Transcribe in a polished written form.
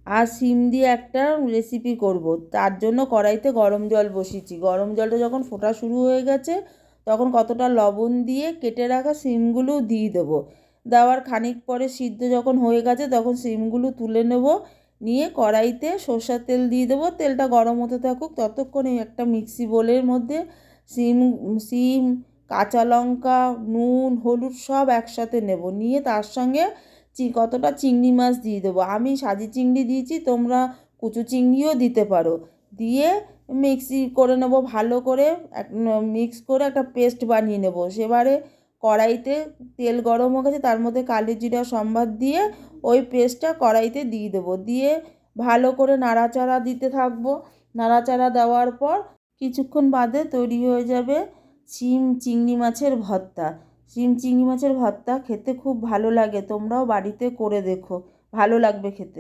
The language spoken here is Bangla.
আর শিম দিয়ে একটা রেসিপি করব, তার জন্য কড়াইতে গরম জল বসিয়েছি। গরম জলটা যখন ফোটা শুরু হয়ে গেছে তখন কতটা লবণ দিয়ে কেটে রাখা শিমগুলো দিয়ে দেবো। দেওয়ার খানিক পরে সিদ্ধ যখন হয়ে গেছে তখন শিমগুলো তুলে নেব, নিয়ে কড়াইতে সর্ষের তেল দিয়ে দেবো। তেলটা গরম হতে থাকুক, ততক্ষণে একটা মিক্সি বোলের মধ্যে শিম শিম কাঁচা লঙ্কা, নুন, হলুদ সব একসাথে নেব, নিয়ে তার সঙ্গে কতটা চিংড়ি মাছ দিয়ে দেবো। আমি সাজি চিংড়ি দিয়েছি, তোমরা কুচু চিংড়িও দিতে পারো। দিয়ে মিক্সি করে নেব ভালো করে, মিক্স করে একটা পেস্ট বানিয়ে নেব। সেবারে কড়াইতে তেল গরম হয়ে গেছে, তার মধ্যে কালি জিরা সম্বাদ দিয়ে ওই পেস্টটা কড়াইতে দিয়ে দেবো। দিয়ে ভালো করে নাড়াচাড়া দিতে থাকবো। নাড়াচাড়া দেওয়ার পর কিছুক্ষণ বাদে তৈরি হয়ে যাবে শিম চিংড়ি মাছের ভর্তা। শিম চিংড়ি মাছের ভর্তা খেতে খুব ভালো লাগে, তোমরাও বাড়িতে করে দেখো, ভালো লাগবে খেতে।